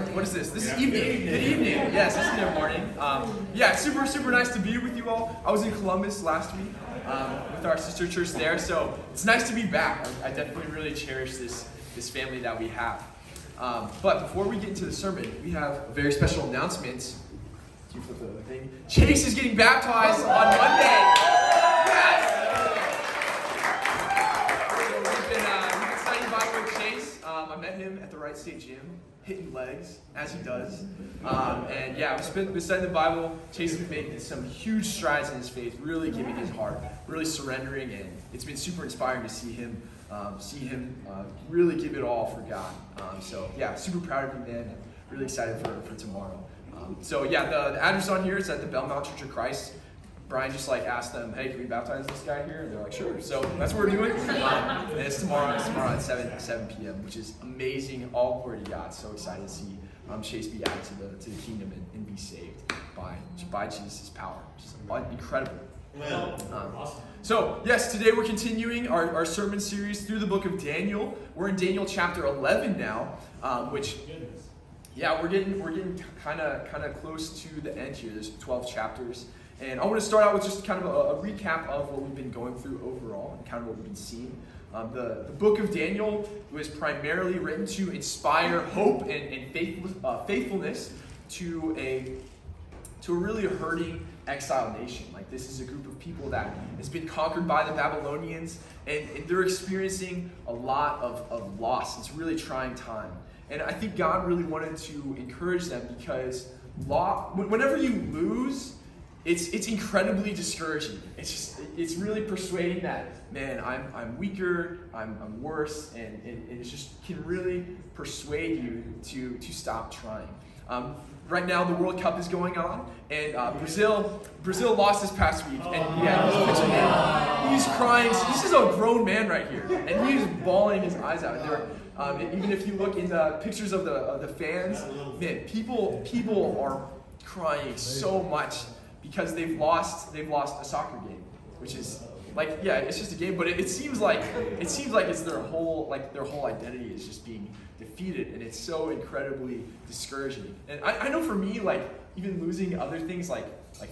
what is this? This is evening. Good evening. Yes, this is their morning. Yeah, super nice to be with you all. I was in Columbus last week with our sister church there, so it's nice to be back. I definitely really cherish this family that we have. But before we get into the sermon, we have a very special announcement. Can you flip the other thing? Chase is getting baptized on Monday. Yes! We've been studying Bible with Chase. I met him at the Wright State Gym, hitting legs, as he does. And yeah, we've been studying the Bible. Chase has been making some huge strides in his faith, really giving his heart, really surrendering, and it's been super inspiring to see him really give it all for God. So yeah, super proud of you, man, and really excited for tomorrow. So yeah, the address on here is at the Belmont Church of Christ. Brian just asked them, hey, can we baptize this guy here? And they're like, sure. So that's what we're doing. And it's tomorrow at 7 p.m., which is amazing. All glory to God. So excited to see Chase be added to the kingdom and be saved by Jesus' power. Just incredible. Awesome. So yes, today we're continuing our sermon series through the book of Daniel. We're in Daniel chapter 11 now, which, yeah, we're getting kind of close to the end here. There's 12 chapters. And I want to start out with just kind of a recap of what we've been going through overall and kind of what we've been seeing. The book of Daniel was primarily written to inspire hope and faithfulness to a really hurting exiled nation. This is a group of people that has been conquered by the Babylonians, and they're experiencing a lot of loss. It's a really trying time. And I think God really wanted to encourage them because whenever you lose, it's incredibly discouraging. It's really persuading that, man, I'm weaker, I'm worse, and it just can really persuade you to stop trying. Right now, the World Cup is going on, and Brazil lost this past week, and he's crying. He's just a grown man right here, and he's bawling his eyes out. And even if you look in the pictures of the fans, man, people are crying so much because they've lost a soccer game, which is it's just a game, but it seems like it's their whole identity is just being defeated, and it's so incredibly discouraging. And I know for me, even losing other things like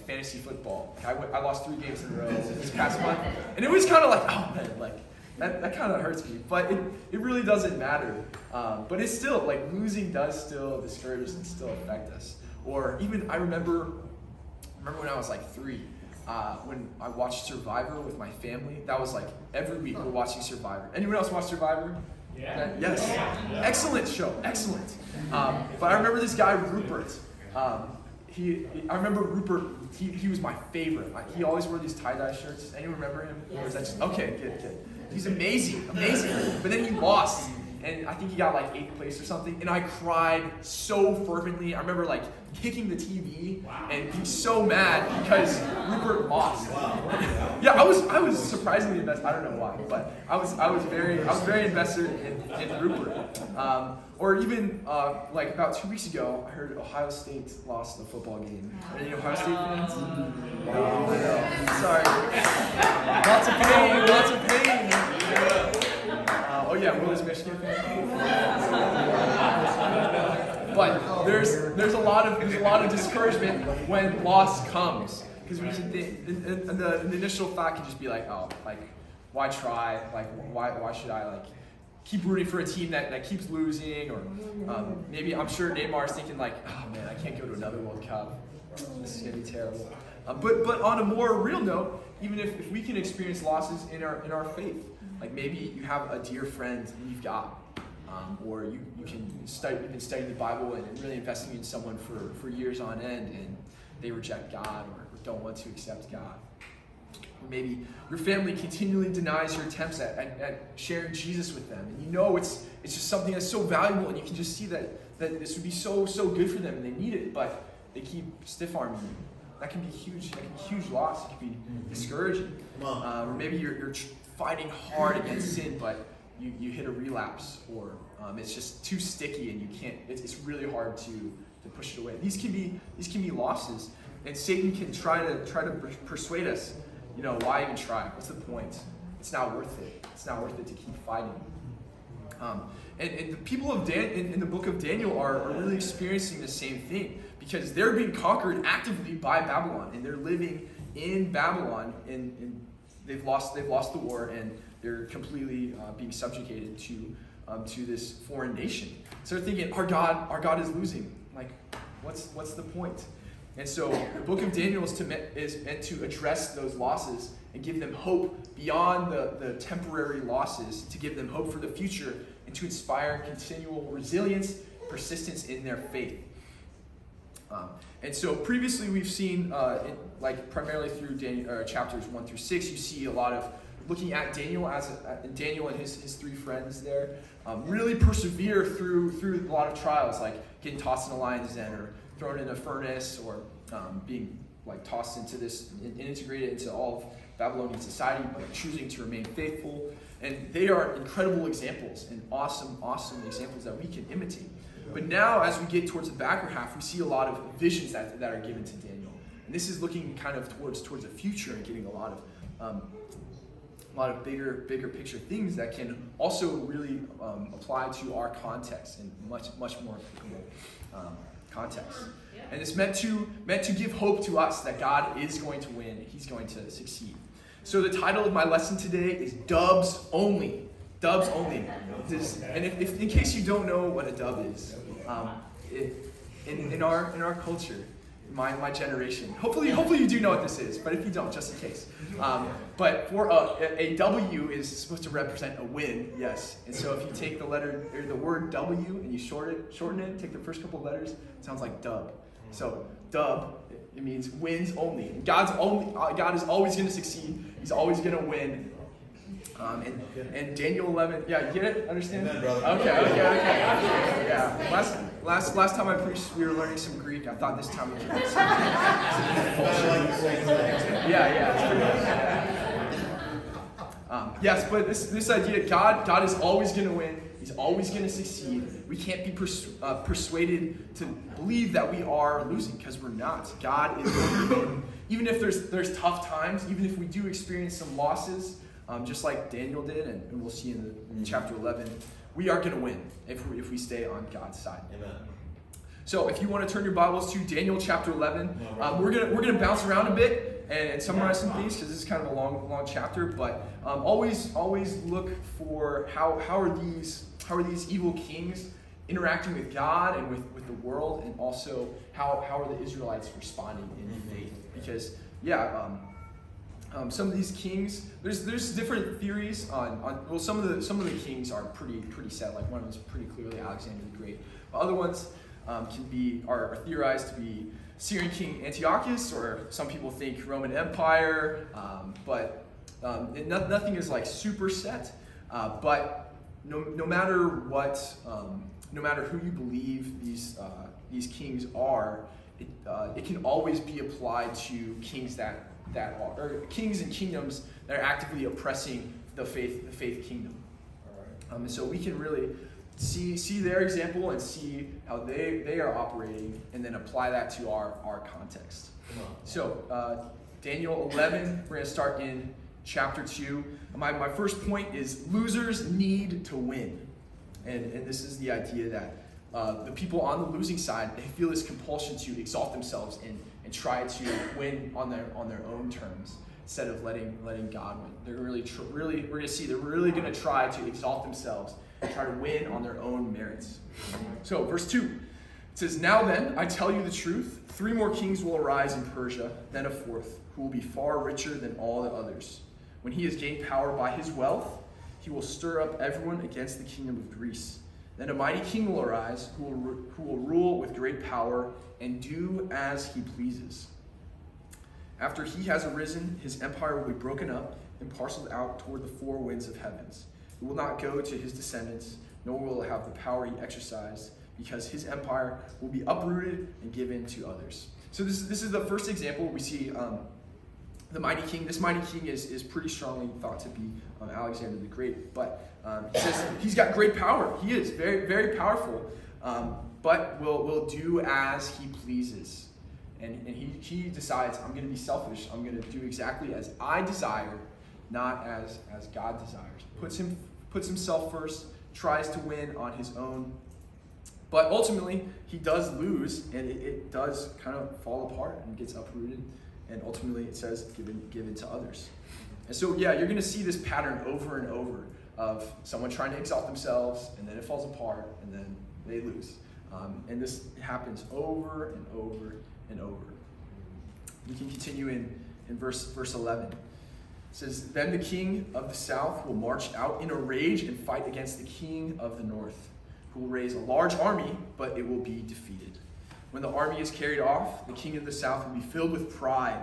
fantasy football, I lost 3 games in a row this past month, and it was kind of oh man, that kind of hurts me, but it really doesn't matter. But it's still losing does still discourage us and still affect us. Or even I remember when I was 3. When I watched Survivor with my family, that was every week we're watching Survivor. Anyone else watch Survivor? Yeah. Yes. Yeah. Excellent show. Excellent. But I remember this guy, Rupert. I remember Rupert, he was my favorite. He always wore these tie-dye shirts. Anyone remember him? Yes. Or is that just, okay, good. He's amazing. But then he lost. And I think he got 8th place or something. And I cried so fervently. I remember kicking the TV and being so mad because Rupert lost. Yeah, I was surprisingly invested. I don't know why, but I was very invested in Rupert. Or even about 2 weeks ago, I heard Ohio State lost the football game. Any Ohio State fans? I know. Sorry. Lots of pain. Oh yeah, Will is Michigan fan. But there's a lot of discouragement when loss comes, because the initial thought can just be why try? Why should I keep rooting for a team that keeps losing? Or maybe I'm sure Neymar's thinking oh man, I can't go to another World Cup. This is gonna be terrible. But on a more real note, even if we can experience losses in our faith. Maybe you have a dear friend you've got, or you've been studying the Bible and really investing in someone for years on end, and they reject God or don't want to accept God. Or maybe your family continually denies your attempts at sharing Jesus with them, and it's just something that's so valuable, and you can just see that this would be so good for them, and they need it, but they keep stiff-arming you. That can be huge. That can be a huge loss. It can be discouraging. Or maybe you're fighting hard against sin, but you hit a relapse, or it's just too sticky and you can't. It's really hard to push it away. These can be losses, and Satan can try to persuade us. Why even try? What's the point? It's not worth it. It's not worth it to keep fighting. And the people of in the book of Daniel are really experiencing the same thing, because they're being conquered actively by Babylon, and they're living in Babylon, and they've lost the war, and they're completely being subjugated to this foreign nation. So they're thinking, our God is losing. Like, what's the point? And so the book of Daniel is meant to address those losses and give them hope beyond the temporary losses, to give them hope for the future, and to inspire continual resilience, persistence in their faith. And so previously we've seen, primarily through Daniel, chapters 1 through 6, you see a lot of looking at Daniel Daniel and his three friends there really persevere through a lot of trials, like getting tossed in a lion's den, or thrown in a furnace, or being tossed into this and integrated into all of Babylonian society, but choosing to remain faithful. And they are incredible examples, and awesome examples that we can imitate. But now, as we get towards the back half, we see a lot of visions that are given to Daniel, and this is looking kind of towards the future, and getting a lot of bigger picture things that can also really apply to our context, and much more applicable context. And it's meant to give hope to us that God is going to win, and He's going to succeed. So the title of my lesson today is Dubs Only. Dubs Only. And if in case you don't know what a dub is, in our culture, my generation, hopefully you do know what this is, but if you don't, just in case. But for a W is supposed to represent a win, yes. And so if you take the word W and you shorten it, take the first couple of letters, it sounds like dub. So dub, it means wins only. And God is always going to succeed. He's always going to win. And Daniel 11, yeah, you get it? Understand? Amen, brother. Okay. Yeah. Last time I preached, we were learning some Greek. I thought this time we could get some yes, but this idea, God is always going to win. He's always going to succeed. We can't be persuaded to believe that we are losing, because we're not. God is going to win. Even if there's tough times, even if we do experience some losses, just like Daniel did, and we'll see in chapter 11, we are going to win if we stay on God's side. Amen. So if you want to turn your Bibles to Daniel chapter 11, we're gonna bounce around a bit and summarize some things, because this is kind of a long chapter. But always look for how are these evil kings interacting with God and with the world, and also how are the Israelites responding in faith? Because some of these kings, there's different theories on some of the kings are pretty sad. Like one of them is pretty clearly Alexander the Great, but other ones are theorized to be Syrian King Antiochus, or some people think Roman Empire, but nothing is super set. But no matter what, no matter who you believe these kings are, it can always be applied to kings that are, or kings and kingdoms that are actively oppressing the faith kingdom. And so we can really see their example and see how they are operating, and then apply that to our context. So Daniel 11, we're going to start in chapter 2. My first point is losers need to win. And this is the idea that the people on the losing side, they feel this compulsion to exalt themselves and try to win on their own terms, instead of letting God win. They're really we're going to see they're really going to try to exalt themselves and try to win on their own merits. So verse 2, it says, "Now then, I tell you the truth, 3 more kings will arise in Persia, then a 4th, who will be far richer than all the others. When he has gained power by his wealth, he will stir up everyone against the kingdom of Greece. Then a mighty king will arise, who will rule with great power and do as he pleases. After he has arisen, his empire will be broken up and parceled out toward the 4 winds of heavens. It will not go to his descendants, nor will it have the power he exercised, because his empire will be uprooted and given to others." So this is the first example. We see the mighty king. This mighty king is pretty strongly thought to be Alexander the Great, but he says he's got great power. He is very, very powerful, but will do as he pleases. And he decides, I'm going to be selfish. I'm going to do exactly as I desire, not as God desires. Puts himself first, tries to win on his own. But ultimately, he does lose, and it does kind of fall apart and gets uprooted. And ultimately, it says, given to others. And so, yeah, you're going to see this pattern over and over of someone trying to exalt themselves, and then it falls apart, and then they lose. And this happens over and over and over. We can continue in verse 11. It says, "Then the king of the south will march out in a rage and fight against the king of the north, who will raise a large army, but it will be defeated. When the army is carried off, the king of the south will be filled with pride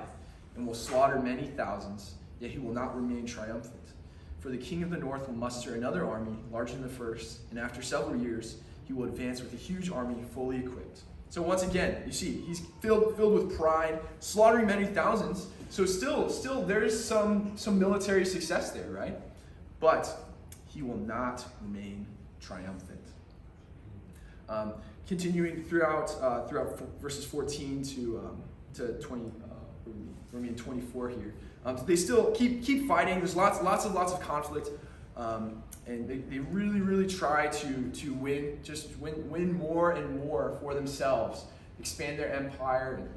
and will slaughter many thousands, yet he will not remain triumphant. For the king of the north will muster another army, larger than the first, and after several years, he will advance with a huge army fully equipped." So once again, you see, he's filled with pride, slaughtering many thousands. So still there is some military success there, right? But he will not remain triumphant. Continuing throughout verses 14 to 20, we're in 24 here. They still keep fighting. There's lots of conflict, and they really try to win more and more for themselves, expand their empire, and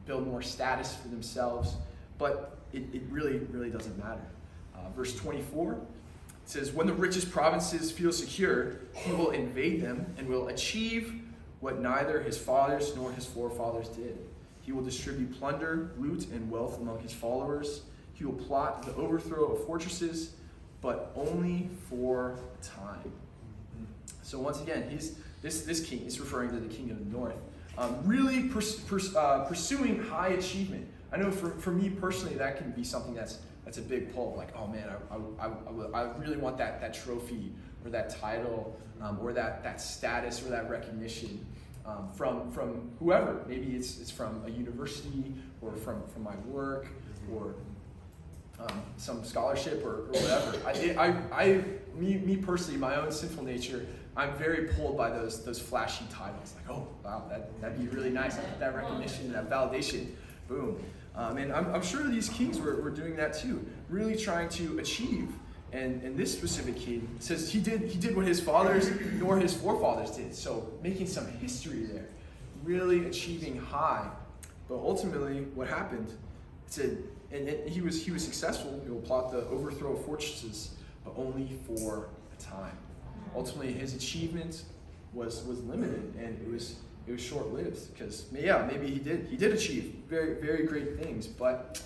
build more status for themselves. But it really doesn't matter. Verse 24. It says, "When the richest provinces feel secure, he will invade them and will achieve what neither his fathers nor his forefathers did. He will distribute plunder, loot, and wealth among his followers. He will plot the overthrow of fortresses, but only for a time." So once again, this king is referring to the king of the north, really pursuing high achievement. I know for me personally, that can be something that's a big pull. Like, oh man, I really want that trophy or that title or that status or that recognition from whoever. Maybe it's from a university or from my work or some scholarship or whatever. Me personally, my own sinful nature, I'm very pulled by those flashy titles. Like, oh wow, that'd be really nice. I get that recognition, that validation. Boom. And I'm sure these kings were doing that too, really trying to achieve. And this specific king says he did what his fathers nor his forefathers did. So making some history there, really achieving high. But ultimately, what happened? It said, and he was successful. He will plot the overthrow of fortresses, but only for a time. Ultimately, his achievement was limited, and it was short-lived, because maybe he did achieve very, very great things, but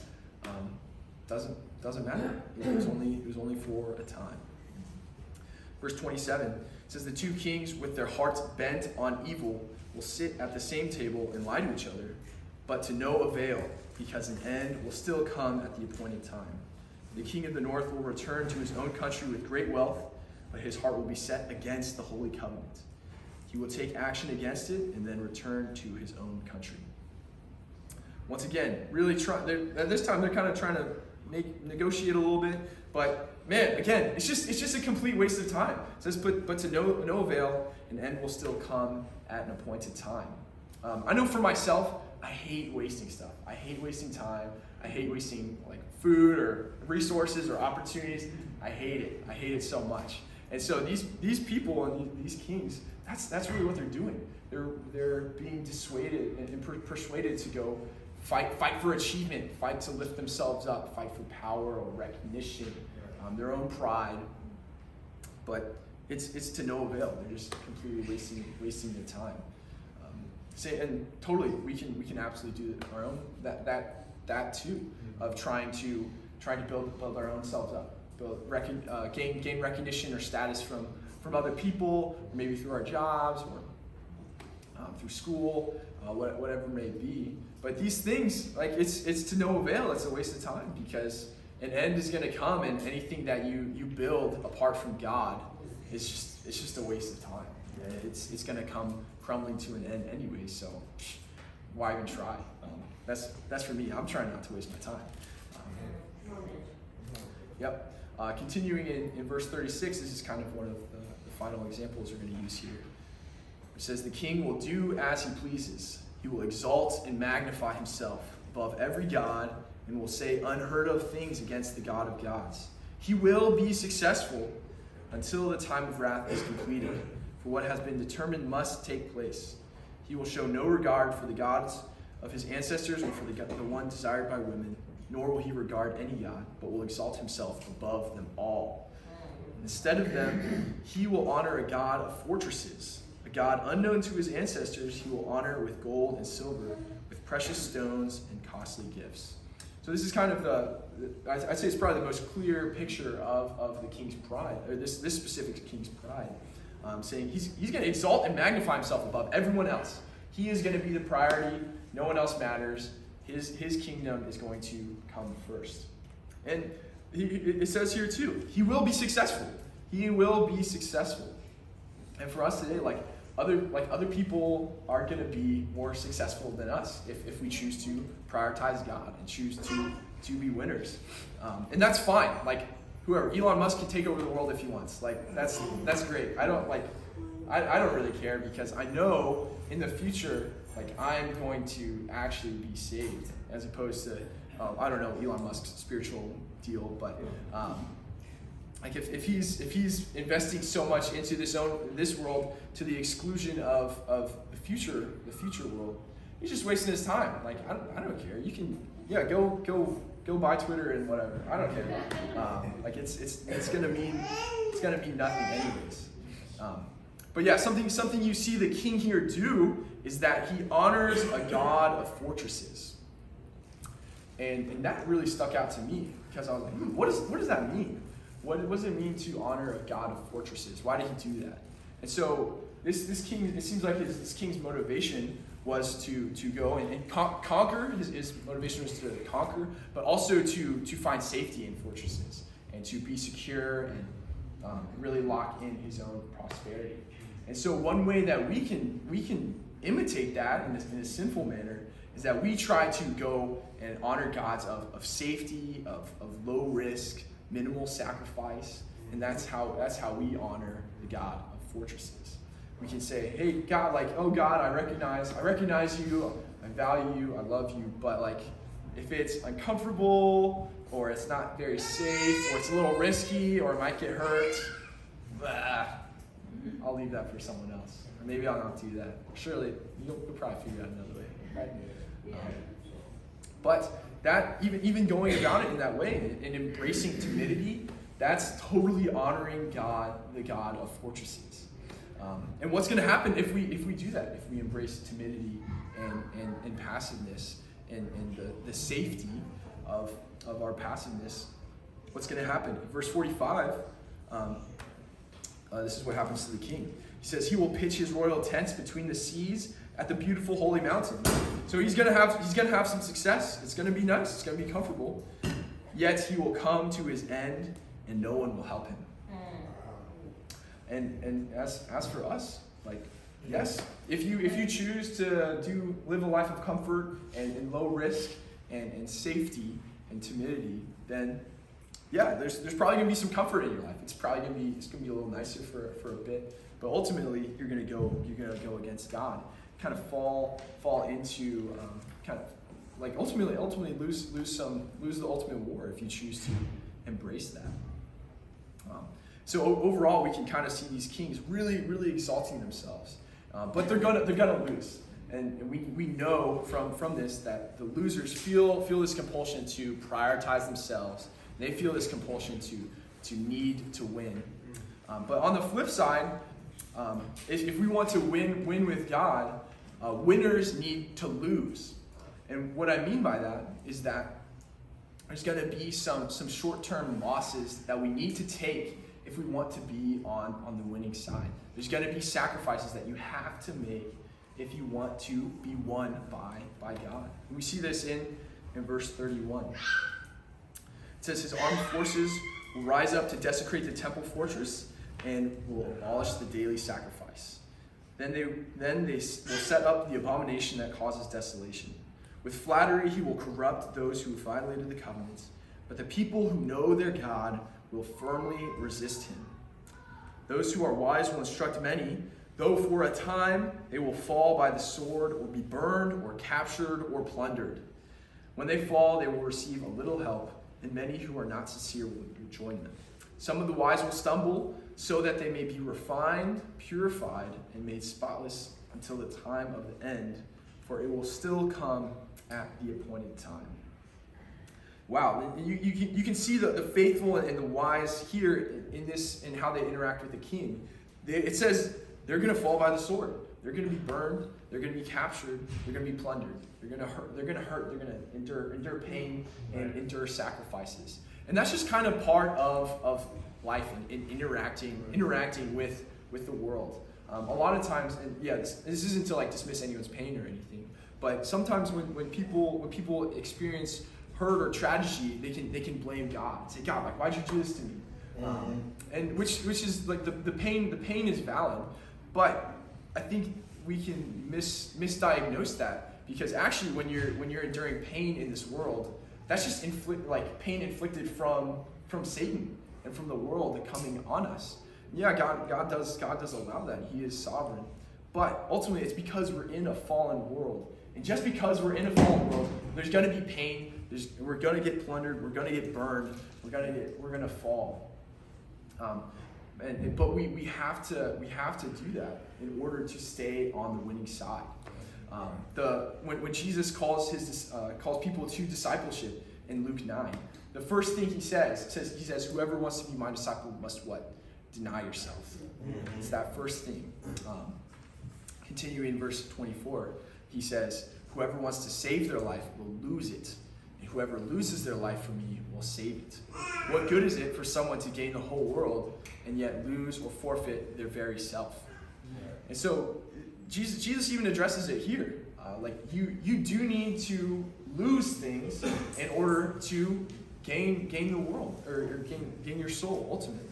doesn't matter. It was only for a time. Verse 27 says, "The two kings with their hearts bent on evil will sit at the same table and lie to each other, but to no avail, because an end will still come at the appointed time. The king of the north will return to his own country with great wealth, but his heart will be set against the holy covenant. He will take action against it and then return to his own country." Once again, really at this time they're kind of trying to negotiate a little bit, but man, again, it's just a complete waste of time. It says, but to no avail, an end will still come at an appointed time. I know for myself, I hate wasting stuff. I hate wasting time. I hate wasting like food or resources or opportunities. I hate it. I hate it so much. And so these people and these kings, that's really what they're doing. They're being dissuaded and persuaded to go fight for achievement, fight to lift themselves up, fight for power or recognition, their own pride. But it's to no avail. They're just completely wasting their time. And totally, we can absolutely do our own that too, of trying to build our own selves up, gain recognition or status from other people, or maybe through our jobs or through school, whatever it may be. But these things, like it's to no avail. It's a waste of time, because an end is going to come, and anything that you build apart from God is just a waste of time. It's going to come crumbling to an end anyway. So why even try? That's for me. I'm trying not to waste my time. Yep. Continuing in verse 36, this is kind of one of the final examples we're going to use here. It says, "The king will do as he pleases. He will exalt and magnify himself above every god, and will say unheard of things against the God of gods. He will be successful, until the time of wrath is completed. For what has been determined must take place. He will show no regard for the gods of his ancestors or for the one desired by women, nor will he regard any god, but will exalt himself above them all. Instead of them, he will honor a god of fortresses, a god unknown to his ancestors. He will honor with gold and silver, with precious stones and costly gifts. So this is kind of I'd say it's probably the most clear picture of the king's pride, or this specific king's pride, saying he's going to exalt and magnify himself above everyone else. He is going to be the priority. No one else matters. His kingdom is going to come first. And it says here too, he will be successful. He will be successful. And for us today, other people are going to be more successful than us if we choose to prioritize God and choose to be winners. And that's fine. Like, whoever, Elon Musk can take over the world if he wants. Like, that's great. I don't really care, because I know in the future, like, I'm going to actually be saved, as opposed to I don't know Elon Musk's spiritual deal, but like if he's investing so much into this world to the exclusion of the future world, he's just wasting his time. Like, I don't care. You can go buy Twitter and whatever. I don't care. Like it's gonna mean nothing anyways. But yeah, something you see the king here do is that he honors a god of fortresses. And that really stuck out to me, because I was like, what does that mean? What does it mean to honor a god of fortresses? Why did he do that? And so this king, it seems like this king's motivation was to go and conquer. His motivation was to conquer, but also to find safety in fortresses and to be secure and really lock in his own prosperity. And so one way that we can imitate that in a sinful manner is that we try to go and honor gods of safety, of low risk, minimal sacrifice, and that's how we honor the God of fortresses. We can say, hey God, like, oh God, I recognize you, I value you, I love you, but like, if it's uncomfortable, or it's not very safe, or it's a little risky, or it might get hurt, I'll leave that for someone else. Or maybe I'll not do that. Surely you'll probably figure out another way, right? But that even going about it in that way and embracing timidity, that's totally honoring God, the God of fortresses. And what's going to happen if we do that? If we embrace timidity and passiveness and the safety of our passiveness, what's going to happen? Verse 45. This is what happens to the king. He says he will pitch his royal tents between the seas at the beautiful holy mountain. So he's gonna have some success. It's gonna be nice. It's gonna be comfortable. Yet he will come to his end, and no one will help him. And as for us, like, yes, if you choose to live a life of comfort and low risk and safety and timidity, then yeah, there's probably gonna be some comfort in your life. It's gonna be a little nicer for a bit, but ultimately you're gonna go against God, kind of fall into kind of like ultimately lose the ultimate war if you choose to embrace that. So overall, we can kind of see these kings really exalting themselves, but they're gonna lose, and we know from this that the losers feel this compulsion to prioritize themselves. They feel this compulsion to need to win. But on the flip side, if we want to win with God, winners need to lose. And what I mean by that is that there's going to be some short-term losses that we need to take if we want to be on the winning side. There's going to be sacrifices that you have to make if you want to be won by God. And we see this in verse 31. It says his armed forces will rise up to desecrate the temple fortress and will abolish the daily sacrifice. Then they will set up the abomination that causes desolation. With flattery he will corrupt those who have violated the covenants, but the people who know their God will firmly resist him. Those who are wise will instruct many, though for a time they will fall by the sword or be burned or captured or plundered. When they fall, they will receive a little help, and many who are not sincere will join them. Some of the wise will stumble, so that they may be refined, purified, and made spotless until the time of the end, for it will still come at the appointed time. Wow, you can see the faithful and the wise here in this, in how they interact with the king. It says they're going to fall by the sword. They're going to be burned. They're going to be captured. They're going to be plundered. They're going to hurt. They're going to endure pain and endure sacrifices. And that's just kind of part of life and interacting with the world. A lot of times, and yeah, this isn't to like dismiss anyone's pain or anything, but sometimes when people experience hurt or tragedy, they can blame God and say, God, like, why'd you do this to me? And which is like the pain is valid, but I think we can misdiagnose that, because actually when you're enduring pain in this world, that's just pain inflicted from Satan and from the world coming on us. Yeah, God does allow that. He is sovereign. But ultimately it's because we're in a fallen world. And just because we're in a fallen world, there's going to be pain. We're going to get plundered. We're going to get burned. We're going to fall. But we have to do that in order to stay on the winning side. When Jesus calls people to discipleship in Luke 9, the first thing he says, whoever wants to be my disciple must what? Deny yourself. It's that first thing. Continuing in verse 24, he says, whoever wants to save their life will lose it, and whoever loses their life for me will save it. What good is it for someone to gain the whole world and yet lose or forfeit their very self? And so Jesus even addresses it here. You do need to lose things in order to gain the world, or gain your soul ultimately.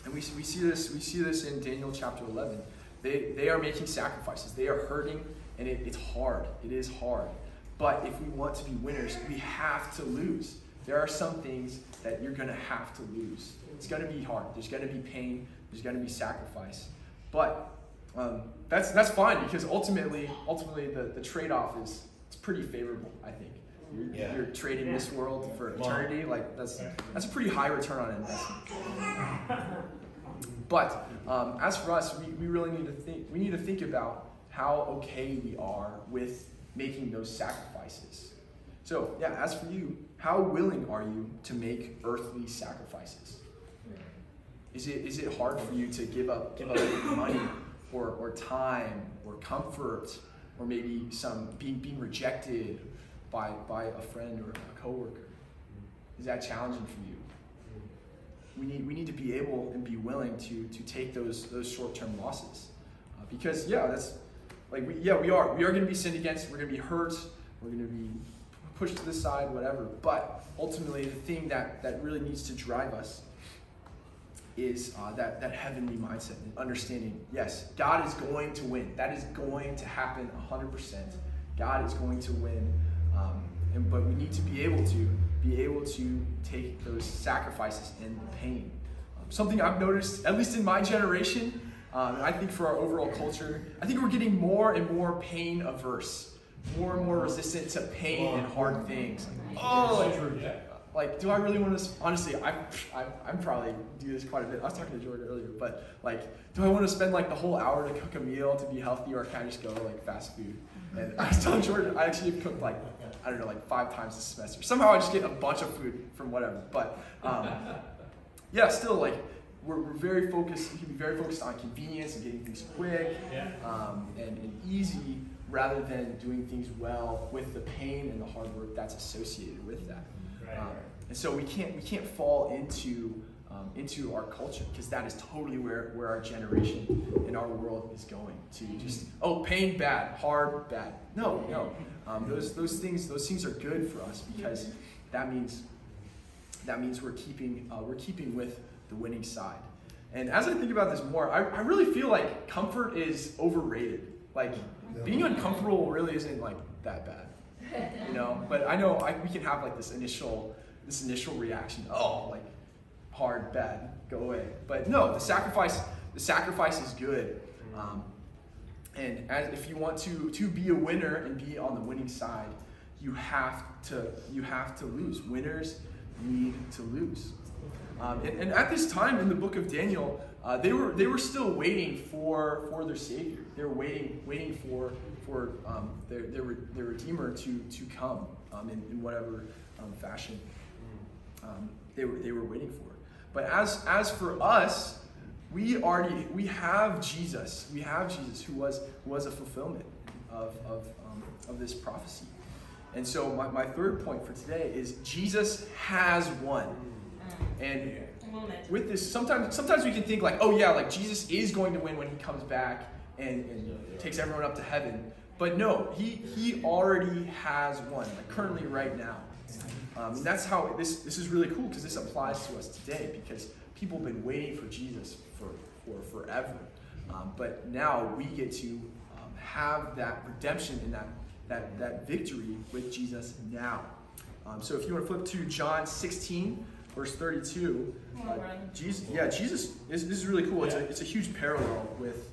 And we see this in Daniel chapter 11. They are making sacrifices. They are hurting, and it's hard. It is hard. But if we want to be winners, we have to lose. There are some things that you're going to have to lose. It's going to be hard. There's going to be pain. There's going to be sacrifice. But that's fine, because ultimately the trade-off is pretty favorable, I think. You're trading this world for eternity. Like that's a pretty high return on investment. But as for us, we really need to think about how okay we are with making those sacrifices. So yeah, as for you, how willing are you to make earthly sacrifices? Is it hard for you to give up money or time or comfort, or maybe some being rejected by a friend or a coworker? Is that challenging for you? We need to be able and be willing to take those short-term losses, because that's like we are going to be sinned against. We're going to be hurt. We're going to be pushed to the side, whatever. But ultimately, the thing that really needs to drive us is that heavenly mindset and understanding. Yes, God is going to win. That is going to happen 100%. God is going to win, but we need to be able to take those sacrifices and the pain. Something I've noticed, at least in my generation, and I think for our overall culture, I think we're getting more and more pain averse, more and more resistant to pain and hard things. Like, do I really want to? Honestly, I'm probably do this quite a bit. I was talking to Jordan earlier, but like, do I want to spend like the whole hour to cook a meal to be healthy, or can I just go like fast food? And I was telling Jordan, I actually cooked like 5 times this semester. Somehow I just get a bunch of food from whatever. But yeah, still like we're very focused. We can be very focused on convenience and getting things quick and easy, rather than doing things well with the pain and the hard work that's associated with that. And so we can't fall into our culture, because that is totally where our generation and our world is going to. Just pain bad, hard bad. No. Those things are good for us, because that means we're keeping with the winning side. And as I think about this more, I really feel like comfort is overrated. Like being uncomfortable really isn't like that bad, But I know we can have like this initial reaction. Like hard, bad, go away. But no, the sacrifice is good. And if you want to be a winner and be on the winning side, you have to lose. Winners need to lose. And at this time in the book of Daniel, they were still waiting for their Savior. They were waiting for their Redeemer to come in whatever fashion they were waiting for. But as for us, we have Jesus. We have Jesus who was a fulfillment of this prophecy. And so my third point for today is Jesus has won. And with this, sometimes we can think like, oh yeah, like Jesus is going to win when he comes back and takes everyone up to heaven. But no, he already has won, like currently right now. And that's how this is really cool, because this applies to us today, because people have been waiting for Jesus for forever. But now we get to have that redemption and that victory with Jesus now. So if you want to flip to John 16, verse 32, Jesus, this is really cool. It's a huge parallel with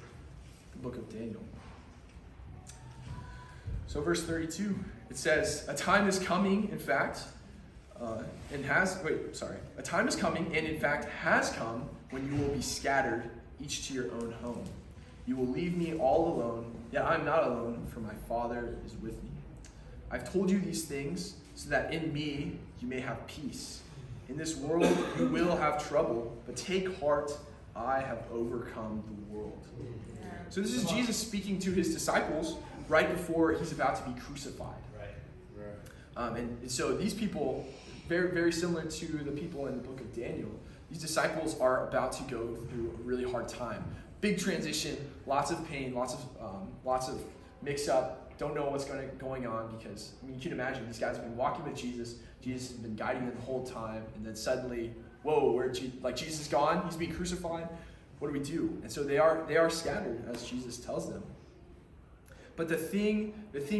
the book of Daniel. So verse 32, it says, a time is coming, in fact, a time is coming and in fact has come when you will be scattered, each to your own home. You will leave me all alone, yet I'm not alone, for my Father is with me. I've told you these things so that in me you may have peace. In this world you will have trouble, but take heart, I have overcome the world. So this is Jesus speaking to his disciples right before he's about to be crucified. And so these people, very, very similar to the people in the book of Daniel, these disciples are about to go through a really hard time. Big transition, lots of pain, lots of mix-up, don't know what's going on, because you can imagine these guys have been walking with Jesus. Jesus has been guiding them the whole time, and then suddenly, whoa, Jesus is gone, he's being crucified. What do we do? And so they are scattered, as Jesus tells them. But the thing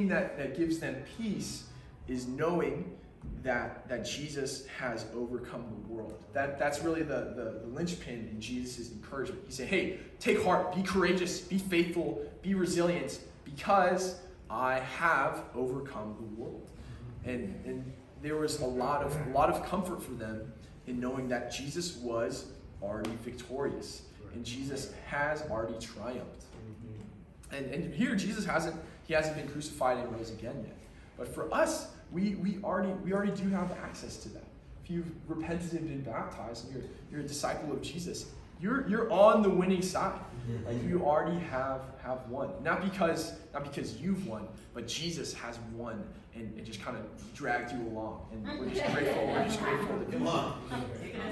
that gives them peace is knowing that Jesus has overcome the world. That's really the linchpin in Jesus' encouragement. He said, hey, take heart, be courageous, be faithful, be resilient, because I have overcome the world. And there was a lot of comfort for them in knowing that Jesus was already victorious, and Jesus has already triumphed. And here Jesus hasn't been crucified and rose again yet. But for us, we already do have access to that. If you've repented and been baptized and you're a disciple of Jesus, you're on the winning side. Like you already have won. Not because you've won, but Jesus has won and just kind of dragged you along. And we're just grateful. We're just grateful to be here.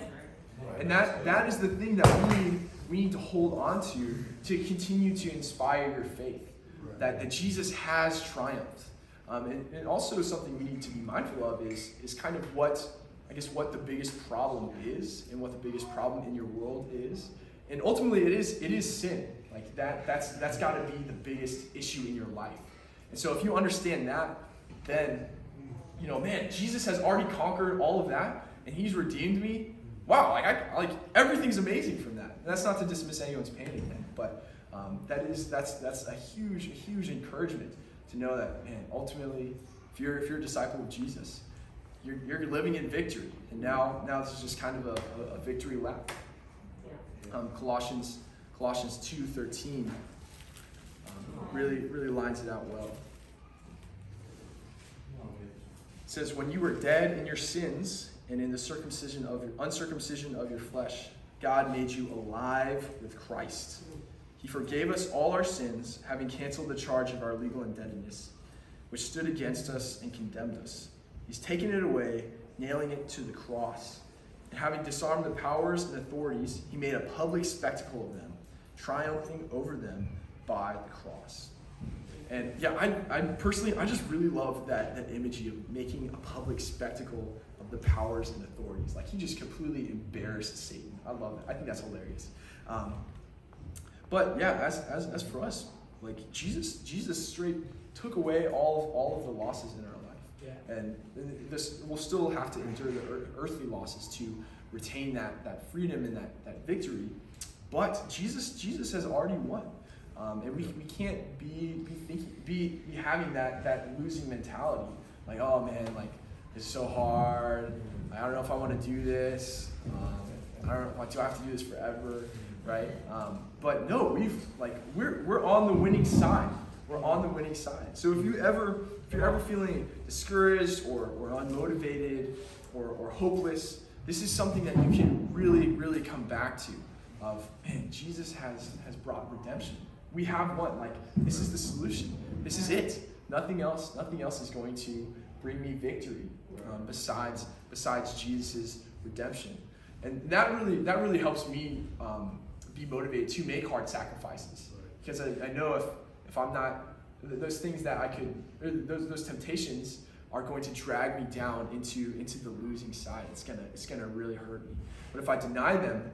And that is the thing that we need to hold on to continue to inspire your faith. That Jesus has triumphed. And also something we need to be mindful of is kind of what the biggest problem is, and what the biggest problem in your world is. And ultimately it is sin. Like that's got to be the biggest issue in your life. And so if you understand that, then Jesus has already conquered all of that, and he's redeemed me. Wow, like everything's amazing from that. And that's not to dismiss anyone's pain again, but that's a huge encouragement to know that, man, ultimately, if you're a disciple of Jesus, you're living in victory. And now this is just kind of a victory lap. Colossians 2:13 really lines it out well. It says, when you were dead in your sins and in the uncircumcision of your flesh, God made you alive with Christ. He forgave us all our sins, having canceled the charge of our legal indebtedness, which stood against us and condemned us. He's taken it away, nailing it to the cross. And having disarmed the powers and authorities, he made a public spectacle of them, triumphing over them by the cross. And yeah, I personally just really love that imagery of making a public spectacle of the powers and authorities. Like, he just completely embarrassed Satan. I love that. I think that's hilarious. But yeah, as for us, like Jesus straight took away all of the losses in our life. Yeah. And this we'll still have to endure the earthly losses to retain that freedom and that victory. But Jesus has already won. And we can't be having that losing mentality. Like, oh man, like it's so hard. I don't know if I want to do this. I don't know, do I have to do this forever, right? But no, we're on the winning side. We're on the winning side. So if you're ever feeling discouraged or unmotivated or hopeless, this is something that you can really, really come back to. Of, man, Jesus has brought redemption. We have one. Like, this is the solution. This is it. Nothing else is going to bring me victory besides Jesus' redemption. And that really helps me be motivated to make hard sacrifices. Because I know if I'm not, those things that I could, those temptations are going to drag me down into the losing side. It's gonna really hurt me. But if I deny them,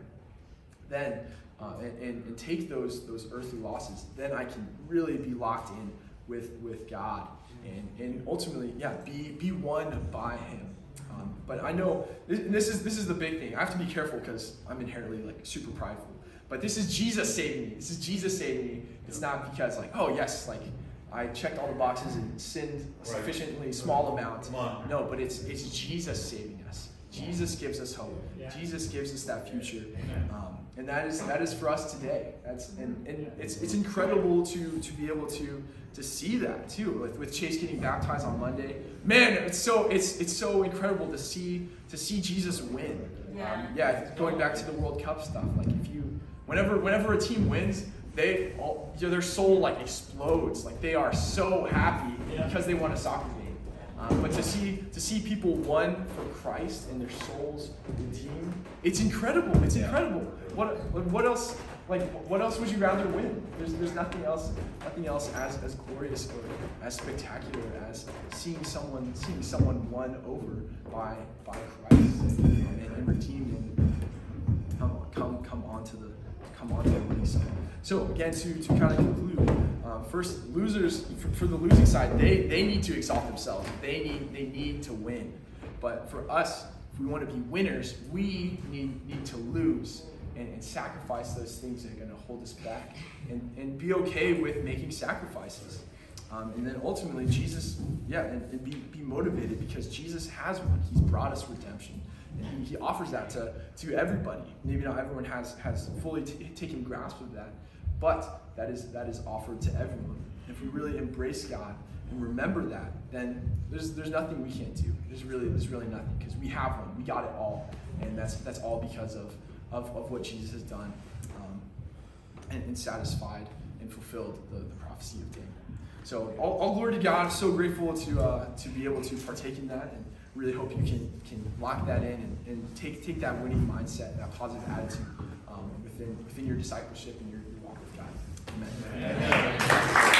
then and take those earthly losses, then I can really be locked in with God and ultimately, be won by Him. But I know this is the big thing. I have to be careful because I'm inherently super prideful. But this is Jesus saving me. This is Jesus saving me. It's not because I checked all the boxes and sinned sufficiently small amount. No, but it's Jesus saving us. Jesus gives us hope. Jesus gives us that future. And that is for us today. And it's incredible to be able to see that too. With Chase getting baptized on Monday, man, it's so incredible to see Jesus win. Going back to the World Cup stuff. Like whenever a team wins, their soul explodes. Like they are so happy because they won a soccer game. But to see people won for Christ and their souls redeemed, it's incredible. It's incredible. What else? What else would you rather win? There's nothing else as glorious or as spectacular as seeing someone won over by Christ and redeemed and come onto the winning side. So again, to kind of conclude, first, losers for the losing side, they need to exalt themselves. They need to win. But for us, if we want to be winners, we need to lose and sacrifice those things that are going to hold us back, and be okay with making sacrifices. And then ultimately, Jesus, and be motivated because Jesus has one. He's brought us redemption. And he offers that to everybody. Maybe not everyone has fully taken grasp of that, but that is offered to everyone. If we really embrace God and remember that, then there's nothing we can't do. There's really nothing because we have one. We got it all, and that's all because of what Jesus has done and satisfied and fulfilled the prophecy of Dayton. So all glory to God. I'm so grateful to be able to partake in that, and really hope you can lock that in and take that winning mindset, that positive attitude within your discipleship and your walk with God. Amen.